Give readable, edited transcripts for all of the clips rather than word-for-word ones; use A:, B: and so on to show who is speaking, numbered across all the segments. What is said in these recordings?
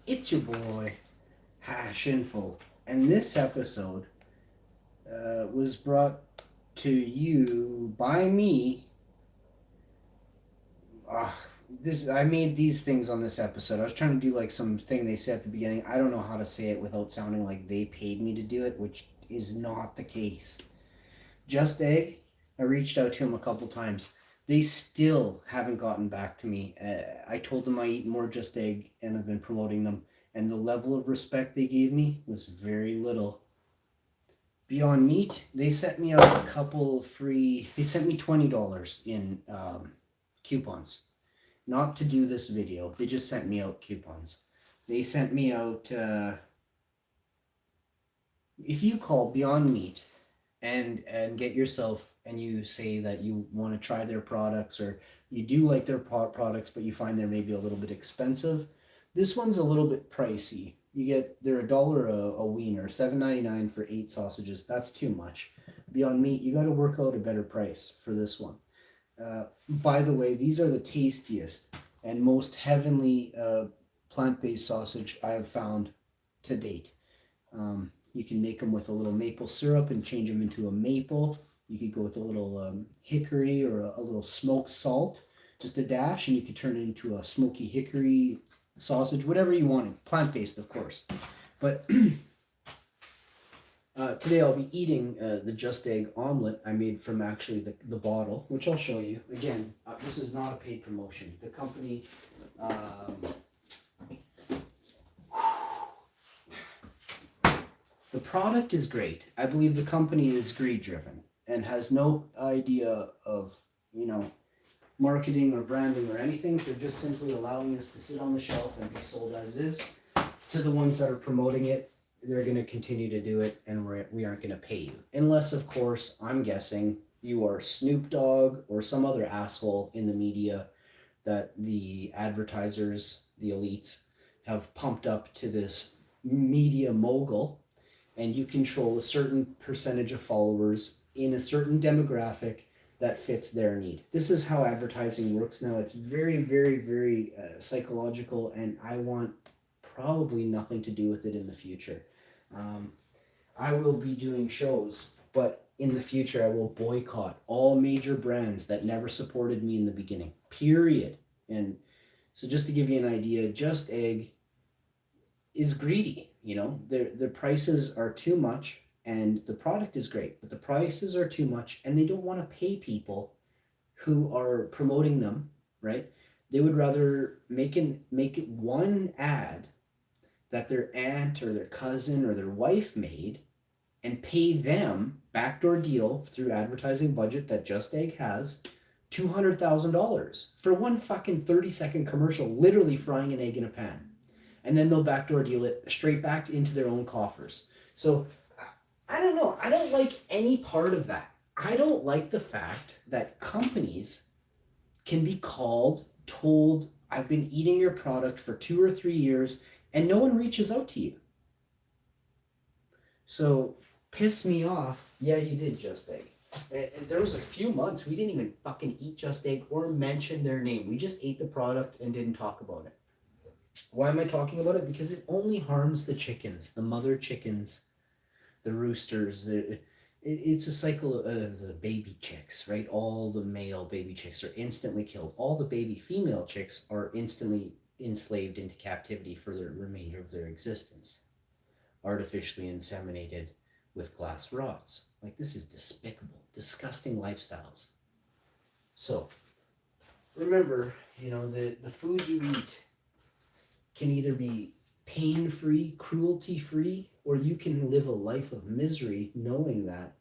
A: It's your boy, Hash Info, and this episode was brought to you by me. Uh, I made these things on this episode. I was trying to do like some thing they said at the beginning. I don't know how to say it without sounding like they paid me to do it, which is not the case. Just Egg, I reached out to them a couple times. They still haven't gotten back to me. I told them I eat more Just Egg and I've been promoting them, and the level of respect they gave me was very little. Beyond Meat, they sent me out a couple free. They sent me $20 in coupons, not to do this video. They just sent me out coupons. They sent me out. If you call Beyond Meat and get yourself and you say that you want to try their products, or you do like their products but you find they're maybe a little bit expensive, this one's a little bit pricey. They're $1 a wiener, $7.99 for 8 sausages. That's too much. Beyond Meat, you got to work out a better price for this one. By the way, these are the tastiest and most heavenly plant-based sausage I have found to date. You can make them with a little maple syrup and change them into a maple. You could go with a little hickory or a little smoked salt, just a dash, and you could turn it into a smoky hickory sausage, whatever you want. Plant-based, of course. But today I'll be eating the Just Egg omelet I made from actually the bottle, which I'll show you. Again, this is not a paid promotion. The company... The product is great. I believe the company is greed driven and has no idea of, marketing or branding or anything. They're just simply allowing us to sit on the shelf and be sold as is. To the ones that are promoting it, they're going to continue to do it, and we aren't going to pay you. Unless, of course, I'm guessing you are Snoop Dogg or some other asshole in the media that the advertisers, the elites, have pumped up to this media mogul, and you control a certain percentage of followers in a certain demographic that fits their need. This is how advertising works now. It's very, very, very psychological, and I want probably nothing to do with it in the future. I will be doing shows, but in the future I will boycott all major brands that never supported me in the beginning. Period. And so just to give you an idea, Just Egg is greedy. Their prices are too much, and the product is great, but the prices are too much, and they don't want to pay people who are promoting them, right? They would rather make it one ad that their aunt or their cousin or their wife made, and pay them, backdoor deal through advertising budget that Just Egg has, $200,000 for one fucking 30-second commercial, literally frying an egg in a pan. And then they'll backdoor deal it straight back into their own coffers. So I don't know. I don't like any part of that. I don't like the fact that companies can be told, I've been eating your product for 2 or 3 years, and no one reaches out to you. So piss me off. Yeah, you did, Just Egg. And there was a few months we didn't even fucking eat Just Egg or mention their name. We just ate the product and didn't talk about it. Why am I talking about it? Because it only harms the chickens, the mother chickens, the roosters. It's a cycle of the baby chicks, right? All the male baby chicks are instantly killed. All the baby female chicks are instantly enslaved into captivity for the remainder of their existence. Artificially inseminated with glass rods. Like, this is despicable, disgusting lifestyles. So, remember, the food you eat can either be pain-free, cruelty-free, or you can live a life of misery knowing that,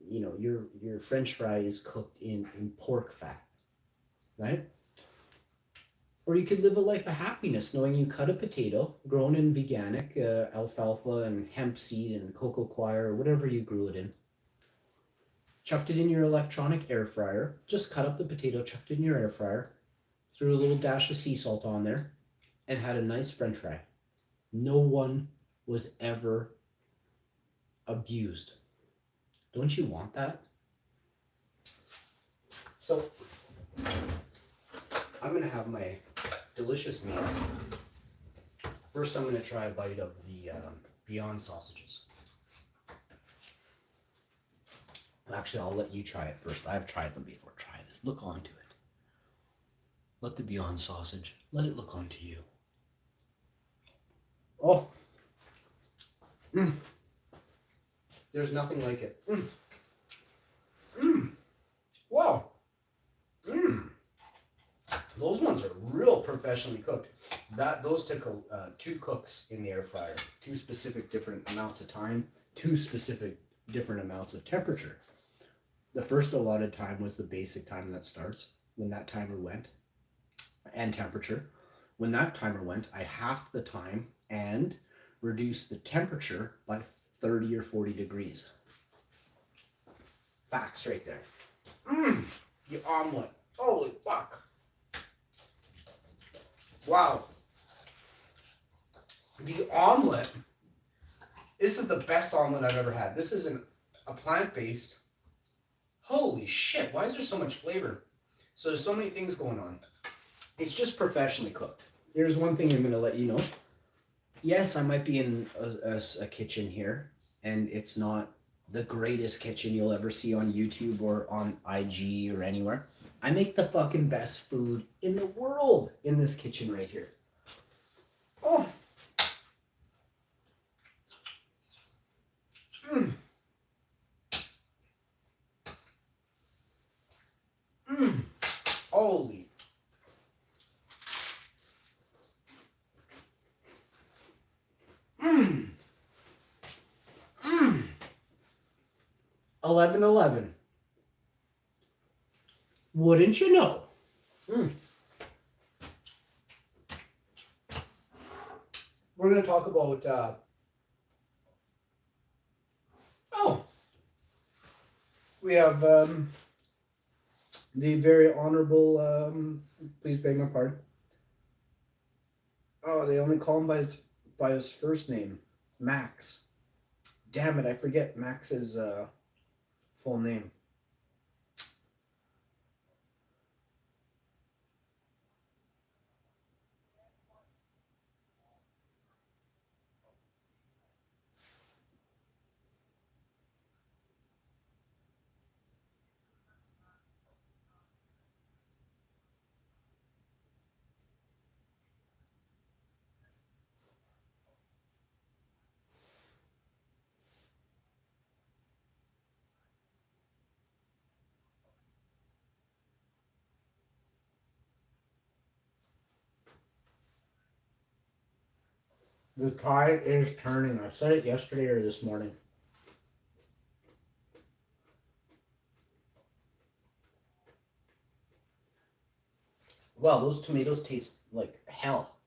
A: your French fry is cooked in pork fat, right? Or you could live a life of happiness knowing you cut a potato, grown in veganic, alfalfa and hemp seed and cocoa coir, or whatever you grew it in, chucked it in your electronic air fryer, just cut up the potato, chucked it in your air fryer, threw a little dash of sea salt on there, and had a nice French fry. No one was ever abused. Don't you want that? So, I'm going to have my delicious meal. First, I'm going to try a bite of the Beyond sausages. Actually, I'll let you try it first. I've tried them before. Try this. Look onto it. Let the Beyond sausage, let it look onto you. Oh. There's nothing like it. Wow. Those ones are real professionally cooked. Those took 2 cooks in the air fryer. 2 specific different amounts of time. 2 specific different amounts of temperature. The first allotted time was the basic time that starts when that timer went, and temperature. When that timer went, I halved the time and reduced the temperature by 30 or 40 degrees. Facts right there. The omelet. Holy fuck. Wow. The omelet. This is the best omelet I've ever had. This is a plant-based. Holy shit. Why is there so much flavor? So there's so many things going on. It's just professionally cooked. Here's one thing I'm going to let you know. Yes, I might be in a kitchen here, and it's not the greatest kitchen you'll ever see on YouTube or on IG or anywhere. I make the fucking best food in the world in this kitchen right here. Oh. Holy. 11:11. Wouldn't you know? We're going to talk about we have the very honorable please beg my pardon. Oh, they only call him by his first name, Max. Damn it, I forget Max's full name. The tide is turning. I said it yesterday or this morning. Wow, those tomatoes taste like hell.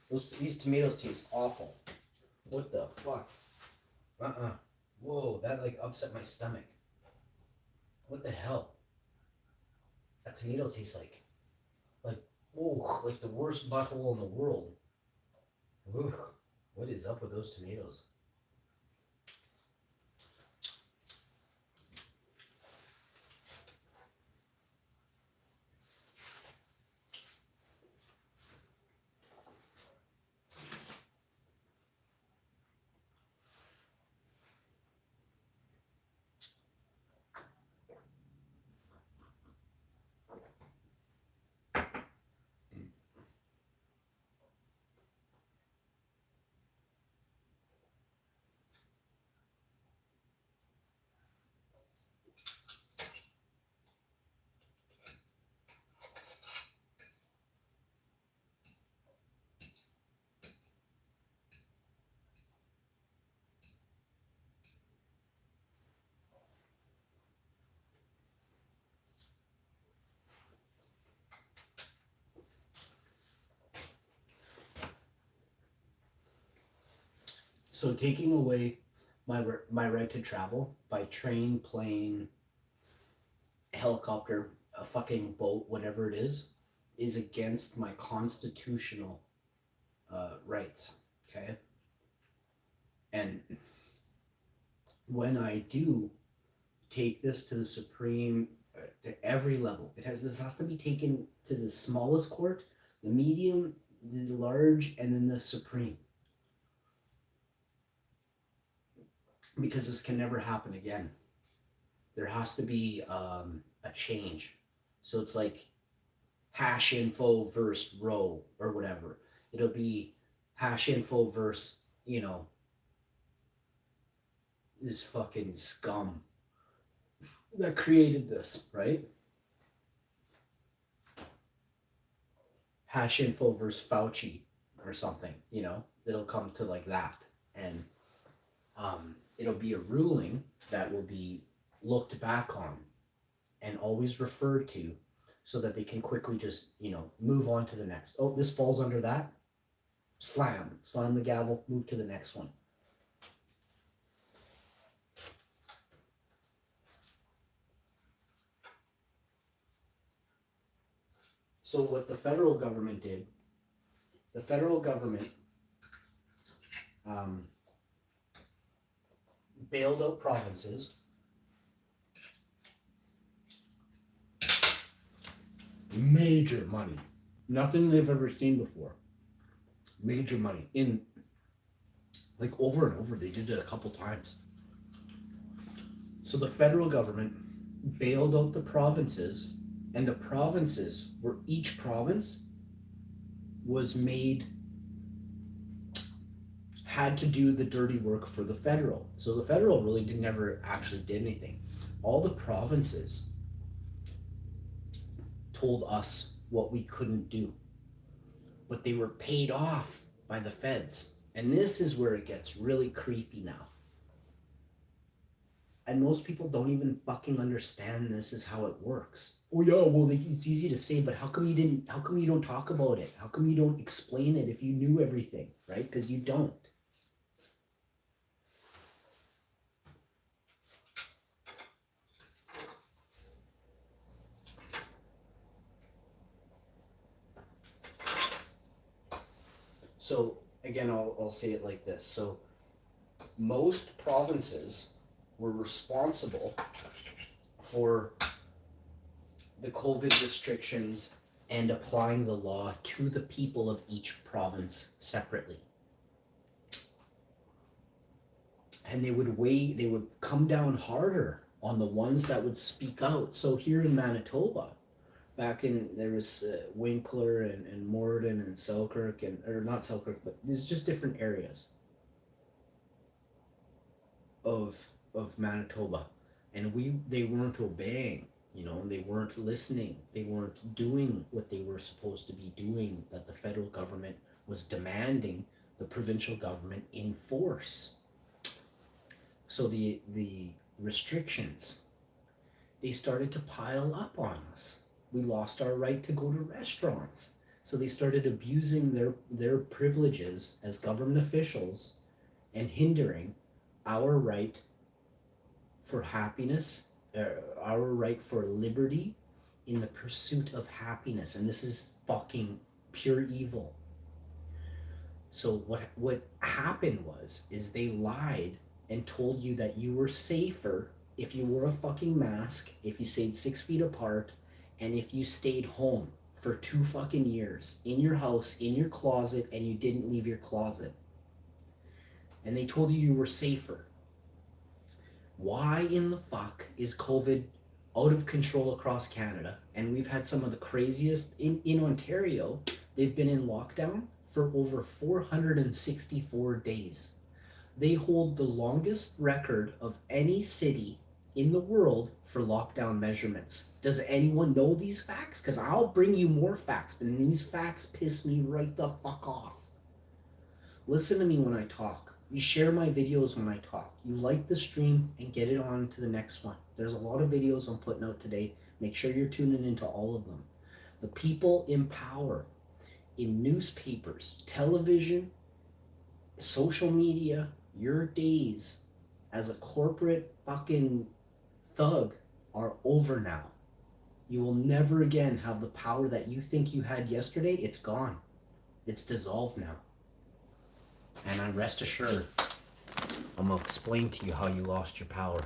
A: These tomatoes taste awful. What the fuck? Whoa, that like upset my stomach. What the hell? That tomato tastes like the worst butthole in the world. Ugh. What is up with those tomatoes? So taking away my right to travel by train, plane, helicopter, a fucking boat, whatever it is against my constitutional rights. Okay, and when I do take this to the supreme, to every level, this has to be taken to the smallest court, the medium, the large, and then the supreme. because this can never happen again. There has to be a change. So it's like hash info versus row or whatever. It'll be hash info versus, this fucking scum that created this, right? Hash info versus Fauci or something, it'll come to like that. And it'll be a ruling that will be looked back on and always referred to so that they can quickly just, move on to the next. Oh, this falls under that. Slam the gavel, move to the next one. So what the federal government did, bailed out provinces. Major money. Nothing they've ever seen before. Major money. In like over and over. They did it a couple times. So the federal government bailed out the provinces, and the provinces were, each province was had to do the dirty work for the federal. So the federal really never actually did anything. All the provinces told us what we couldn't do, but they were paid off by the feds. And this is where it gets really creepy now. And most people don't even fucking understand this is how it works. Oh yeah, well, it's easy to say, but how come you don't talk about it? How come you don't explain it if you knew everything, right? Because you don't. So again, I'll say it like this. So most provinces were responsible for the COVID restrictions and applying the law to the people of each province separately. And they would come down harder on the ones that would speak out. So here in Manitoba, there was Winkler and Morden and Selkirk, or not Selkirk, but there's just different areas of Manitoba, and they weren't obeying, they weren't listening, they weren't doing what they were supposed to be doing, that the federal government was demanding the provincial government enforce. So the restrictions, they started to pile up on us. We lost our right to go to restaurants. So they started abusing their privileges as government officials and hindering our right for happiness, our right for liberty in the pursuit of happiness. And this is fucking pure evil. So what happened is they lied and told you that you were safer if you wore a fucking mask, if you stayed 6 feet apart, and if you stayed home for 2 fucking years in your house, in your closet, and you didn't leave your closet. And they told you were safer. Why in the fuck is COVID out of control across Canada? And we've had some of the craziest in Ontario. They've been in lockdown for over 464 days. They hold the longest record of any city in the world for lockdown measurements. Does anyone know these facts? Because I'll bring you more facts, but these facts piss me right the fuck off. Listen to me when I talk. You share my videos when I talk. You like the stream and get it on to the next one. There's a lot of videos I'm putting out today. Make sure you're tuning into all of them. The people in power, in newspapers, television, social media, your days as a corporate fucking thug are over now. You will never again have the power that you think you had yesterday. It's gone. It's dissolved now. And I rest assured, I'm going to explain to you how you lost your power.